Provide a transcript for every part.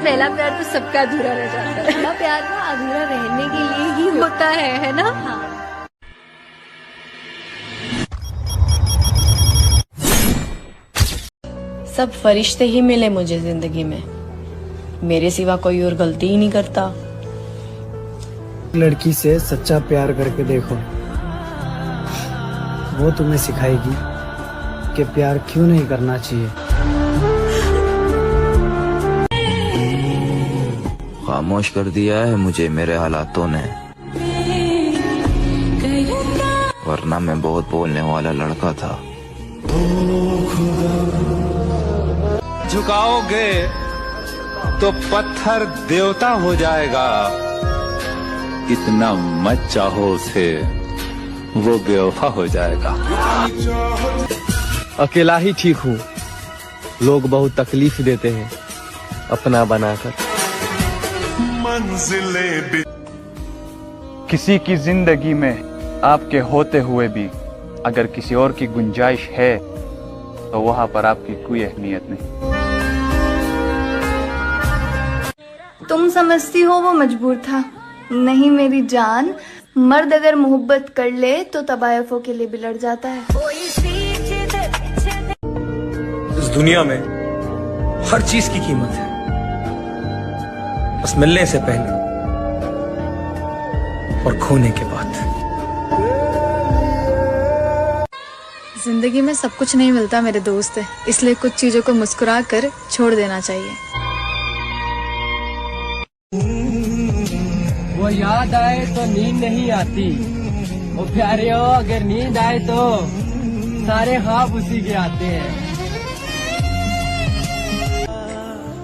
पहला प्यार तो सबका अधूरा रह जाता है। पहला प्यार ना अधूरा रहने के लिए ही होता है ना? हाँ। सब फरिश्ते ही मिले मुझे जिंदगी में, मेरे सिवा कोई और गलती ही नहीं करता। लड़की से सच्चा प्यार करके देखो, वो तुम्हें सिखाएगी कि प्यार क्यों नहीं करना चाहिए। खामोश कर दिया है मुझे मेरे हालातों ने, वरना मैं बहुत बोलने वाला लड़का था। झुकाओगे तो पत्थर देवता हो जाएगा, इतना मत चाहो उसे वो बेवफा हो जाएगा। अकेला ही ठीक हूँ, लोग बहुत तकलीफ देते हैं अपना बनाकर। किसी की जिंदगी में आपके होते हुए भी अगर किसी और की गुंजाइश है तो वहां पर आपकी कोई अहमियत नहीं। तुम समझती हो वो मजबूर था, नहीं मेरी जान। मर्द अगर मोहब्बत कर ले तो तबायफों के लिए बिलड़ जाता है। इस दुनिया में हर चीज की कीमत है, बस मिलने से पहले और खोने के बाद। जिंदगी में सब कुछ नहीं मिलता मेरे दोस्त, इसलिए कुछ चीजों को मुस्कुरा कर छोड़ देना चाहिए। वो याद आए तो नींद नहीं आती, वो प्यारे हो अगर नींद आए तो सारे ख्वाब उसी के आते हैं।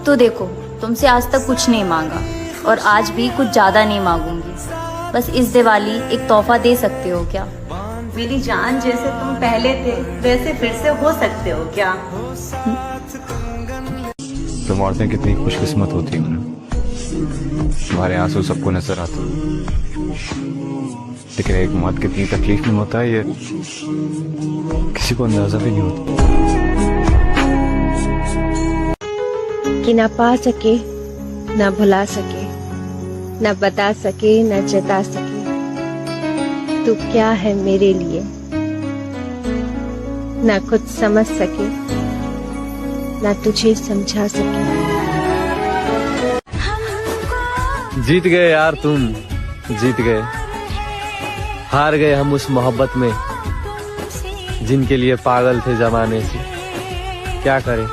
तो देखो, तुमसे आज तक कुछ नहीं मांगा और आज भी कुछ ज्यादा नहीं मांगूंगी। बस इस दिवाली एक तोहफा दे सकते हो क्या? मेरी जान, जैसे तुम पहले थे वैसे फिर से हो सकते हो क्या? तुम औरतें कितनी खुशकिस्मत होती हो ना, तुम्हारे आंसू सबको नजर आते, लेकिन एक मौत कितनी तकलीफ में होता है ये किसी को अंदाजा भी नहीं होता। कि ना पा सके, ना भुला सके, ना बता सके, ना जता सके, तू क्या है मेरे लिए, ना खुद समझ सके, ना तुझे समझा सके। जीत गए यार तुम, जीत गए। हार गए हम उस मोहब्बत में जिनके लिए पागल थे जमाने से। क्या करें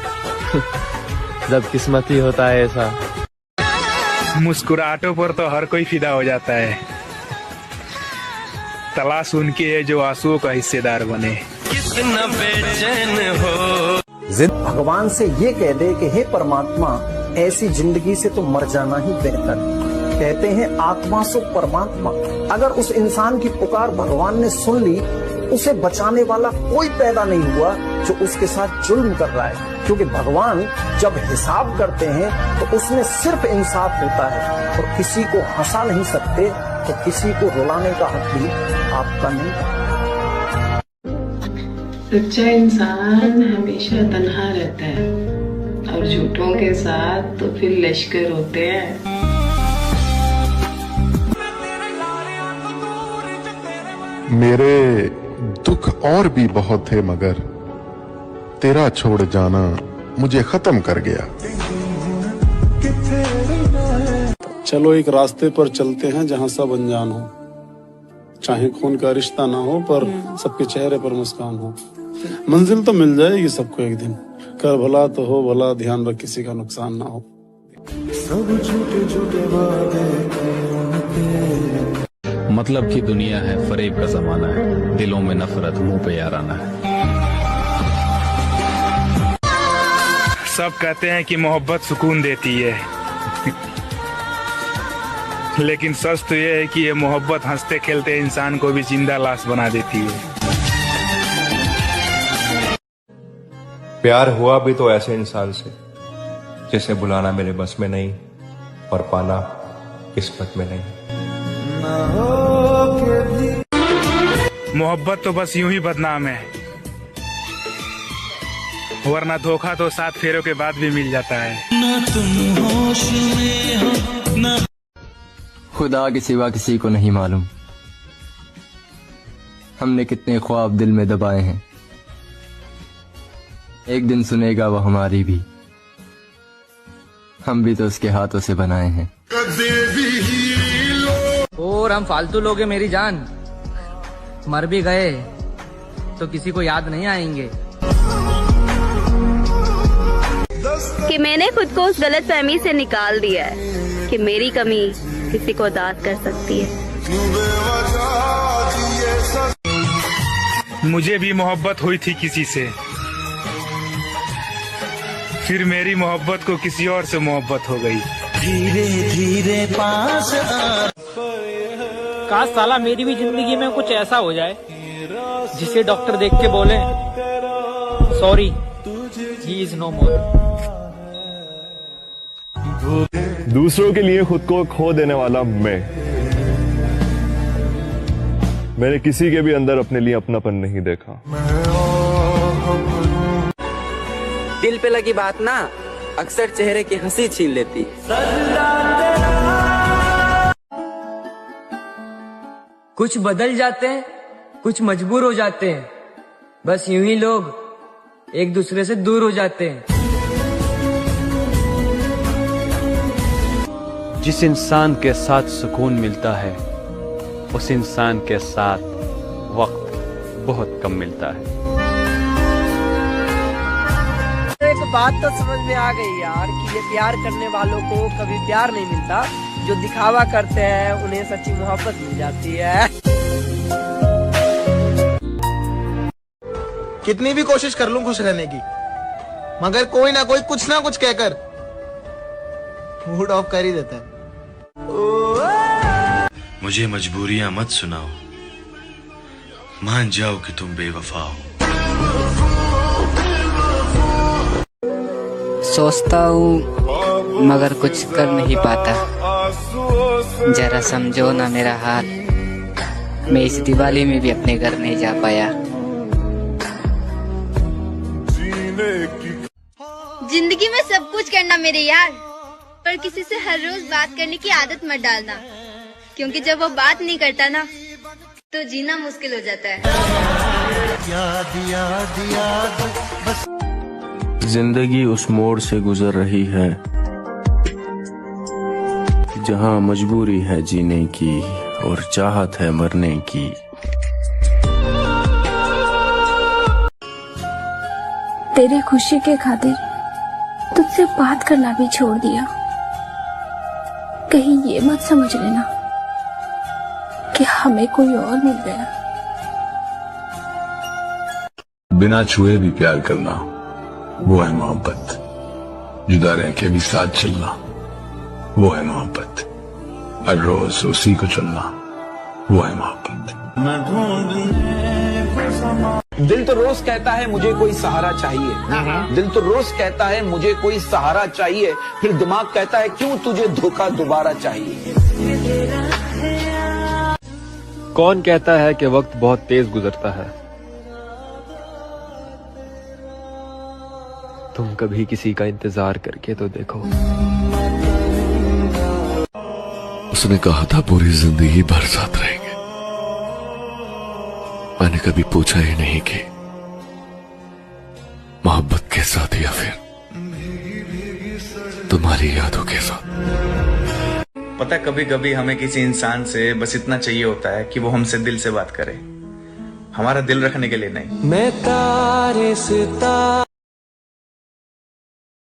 जब किस्मत ही होता है ऐसा। मुस्कुराहटों पर तो हर कोई फिदा हो जाता है, तलाश उनकी है जो आंसुओं का हिस्सेदार बने। कितना बेचैन हो। भगवान से ये कह दे कि हे परमात्मा, ऐसी जिंदगी से तो मर जाना ही बेहतर। कहते हैं आत्मा सो परमात्मा। अगर उस इंसान की पुकार भगवान ने सुन ली, उसे बचाने वाला कोई पैदा नहीं हुआ जो उसके साथ जुल्म कर रहा है। क्योंकि भगवान जब हिसाब करते हैं तो उसमें सिर्फ इंसाफ होता है, और किसी को हंसा नहीं सकते तो किसी को रुलाने का हक भी आपका नहीं। सच्चा इंसान हमेशा तन्हा रहता है और झूठों के साथ तो फिर लश्कर होते हैं। मेरे दुख और भी बहुत थे, मगर तेरा छोड़ जाना मुझे खत्म कर गया। चलो एक रास्ते पर चलते हैं जहाँ सब अनजान हो, चाहे खून का रिश्ता ना हो पर सबके चेहरे पर मुस्कान हो। मंजिल तो मिल जाएगी सबको एक दिन, कर भला तो हो भला, ध्यान रख किसी का नुकसान ना हो। सब झूठे झूठे वादे मतलब की दुनिया है, फरेब का जमाना है, दिलों में नफरत, मुंह पे याराना है। सब कहते हैं कि मोहब्बत सुकून देती है, लेकिन सच तो यह है कि ये मोहब्बत हंसते खेलते इंसान को भी जिंदा लाश बना देती है। प्यार हुआ भी तो ऐसे इंसान से जिसे बुलाना मेरे बस में नहीं और पाना किस्मत में नहीं। मोहब्बत तो बस यूं ही बदनाम है, वरना धोखा तो 7 फेरों के बाद भी मिल जाता है। खुदा के सिवा किसी को नहीं मालूम हमने कितने ख्वाब दिल में दबाए हैं। एक दिन सुनेगा वो हमारी भी, हम भी तो उसके हाथों से बनाए हैं। और हम फालतू लोग हैं मेरी जान, मर भी गए तो किसी को याद नहीं आएंगे। कि मैंने खुद को उस गलतफहमी से निकाल दिया है कि मेरी कमी किसी को उदास कर सकती है। मुझे भी मोहब्बत हुई थी किसी से, फिर मेरी मोहब्बत को किसी और से मोहब्बत हो गई। धीरे धीरे पास काश साला मेरी भी जिंदगी में कुछ ऐसा हो जाए जिसे डॉक्टर देख के बोले सॉरी ही इज नो मोर। दूसरों के लिए खुद को खो देने वाला मैंने किसी के भी अंदर अपने लिए अपनापन नहीं देखा। दिल पे लगी बात ना अक्सर चेहरे की हंसी छीन लेती। कुछ बदल जाते हैं, कुछ मजबूर हो जाते हैं, बस यूं ही लोग एक दूसरे से दूर हो जाते हैं। जिस इंसान के साथ सुकून मिलता है उस इंसान के साथ वक्त बहुत कम मिलता है। एक बात तो समझ में आ गई यार कि ये प्यार करने वालों को कभी प्यार नहीं मिलता, जो दिखावा करते हैं उन्हें सच्ची मोहब्बत मिल जाती है। कितनी भी कोशिश कर लूं खुश रहने की, मगर कोई ना कोई कुछ ना कुछ कहकर मूड ऑफ कर ही देता है। मुझे मजबूरियां मत सुनाओ, मान जाओ कि तुम बेवफा हो। सोचता हूँ मगर कुछ कर नहीं पाता, जरा समझो ना मेरा हाल, मैं इस दिवाली में भी अपने घर नहीं जा पाया। जिंदगी में सब कुछ करना मेरे यार, पर किसी से हर रोज बात करने की आदत मत डालना, क्योंकि जब वो बात नहीं करता ना तो जीना मुश्किल हो जाता है। जिंदगी उस मोड़ से गुजर रही है जहां मजबूरी है जीने की और चाहत है मरने की। तेरी खुशी के खातिर तुझसे बात करना भी छोड़ दिया। कहीं ये मत समझ लेना कि हमें कोई और मिल गया। बिना छुए भी प्यार करना वो है मोहब्बत, जुदा रह के भी साथ चलना वो है मोहब्बत, हर रोज उसी को चलना वो है मोहब्बत। दिल तो रोज कहता है मुझे कोई सहारा चाहिए, दिल तो रोज कहता है मुझे कोई सहारा चाहिए, फिर दिमाग कहता है क्यों तुझे धोखा दोबारा चाहिए। कौन कहता है कि वक्त बहुत तेज गुजरता है? तुम कभी किसी का इंतजार करके तो देखो। उसने कहा था पूरी जिंदगी भर साथ रहेंगे। मैंने कभी पूछा ही नहीं कि मोहब्बत के साथ या फिर तुम्हारी यादों के साथ। पता है कभी कभी हमें किसी इंसान से बस इतना चाहिए होता है कि वो हमसे दिल से बात करे, हमारा दिल रखने के लिए नहीं। मैं तारे सितारे